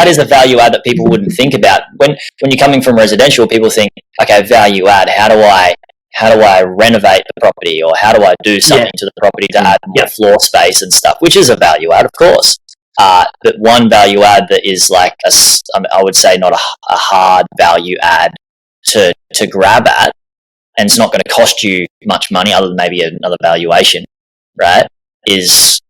that is a value add that people wouldn't think about. When you're coming from residential, people think, okay, value add, how do I renovate the property, or how do I do something to the property to add more floor space and stuff, which is a value add, of course. But one value add that is like I would say not a hard value add to grab at, and it's not going to cost you much money other than maybe another valuation, right? Is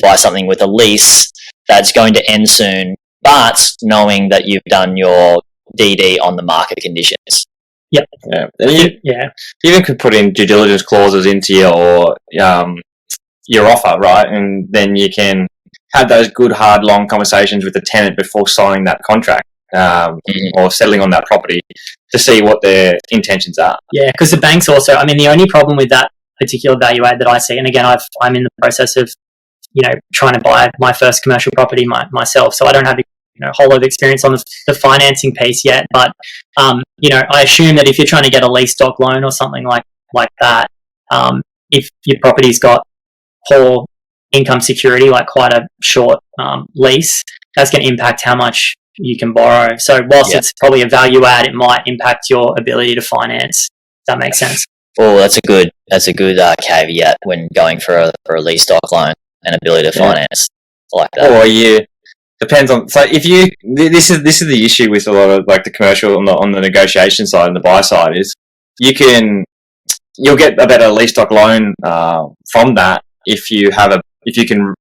buy something with a lease that's going to end soon, but knowing that you've done your DD on the market conditions. Yep. Yeah. You even could put in due diligence clauses into your offer, right? And then you can have those good, hard, long conversations with the tenant before signing that contract or settling on that property to see what their intentions are. Yeah, because the banks also, I mean, the only problem with that particular value add that I see, and again, I'm in the process of, trying to buy my first commercial property myself, so I don't have a whole lot of experience on the financing piece yet, but I assume that if you're trying to get a lease stock loan or something like that, if your property's got poor income security, like quite a short lease, that's going to impact how much you can borrow. So whilst it's probably a value add, it might impact your ability to finance. Does that make sense? Oh, that's a good caveat when going for a lease stock loan and ability to finance like that. Or depends on. So if this is the issue with a lot of like the commercial on the negotiation side and the buy side is you'll get a better lease stock loan from that if you can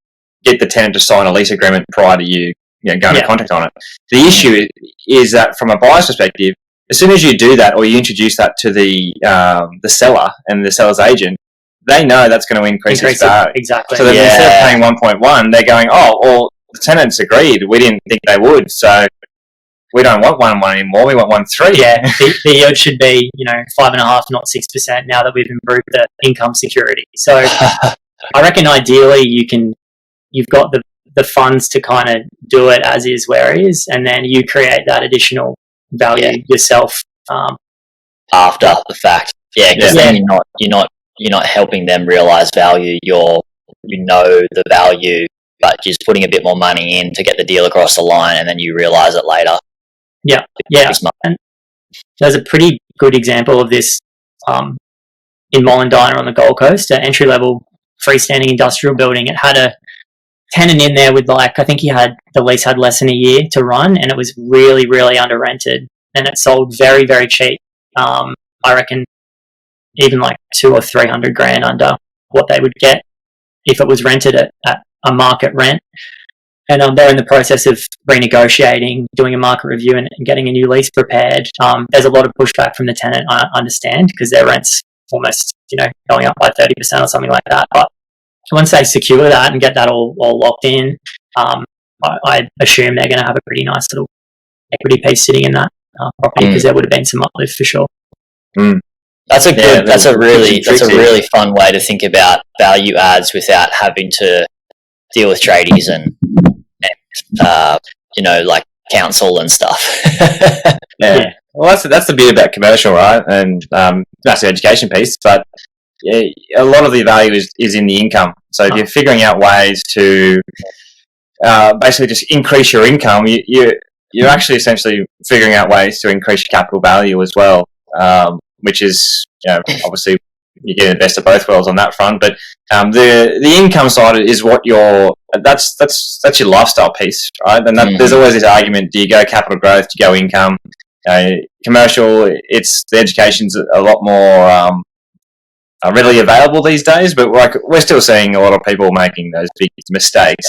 get the tenant to sign a lease agreement prior to you going to contract on it. The issue is that from a buyer's perspective, as soon as you do that or you introduce that to the seller and the seller's agent, they know that's going to increase its value. Exactly. So instead of paying 1.1, they're going, oh, well, the tenants agreed. We didn't think they would, so we don't want 1.1 anymore. We want 1.3. Yeah, the yield should be 5.5%, not 6%. Now that we've improved the income security, so I reckon ideally you've got the funds to kind of do it as is where it is, and then you create that additional value yourself after the fact. Yeah, because then you're not helping them realize value. You know the value, but just putting a bit more money in to get the deal across the line, and then you realize it later. Yeah. And there's a pretty good example of this in Mollendina on the Gold Coast, an entry-level freestanding industrial building. It had a tenant in there with I think the lease had less than a year to run, and it was really, really under rented, and it sold very, very cheap. I reckon even like 200 or 300 grand under what they would get if it was rented at a market rent. And they're in the process of renegotiating, doing a market review and getting a new lease prepared. There's a lot of pushback from the tenant, I understand, because their rent's almost, going up by 30% or something like that. But once they secure that and get that all locked in, I assume they're going to have a pretty nice little equity piece sitting in that property, because there would have been some uplift for sure. That's a really fun way to think about value adds without having to deal with tradies and like council and stuff. Yeah. Well, that's the bit about commercial, right? And that's the education piece, but a lot of the value is in the income. So if you're figuring out ways to basically just increase your income, you're actually essentially figuring out ways to increase your capital value as well, which is obviously you get the best of both worlds on that front. But the income side is what that's your lifestyle piece, right? And there's always this argument: do you go capital growth? Do you go income? Commercial, the education's a lot more readily available these days, but we're still seeing a lot of people making those big mistakes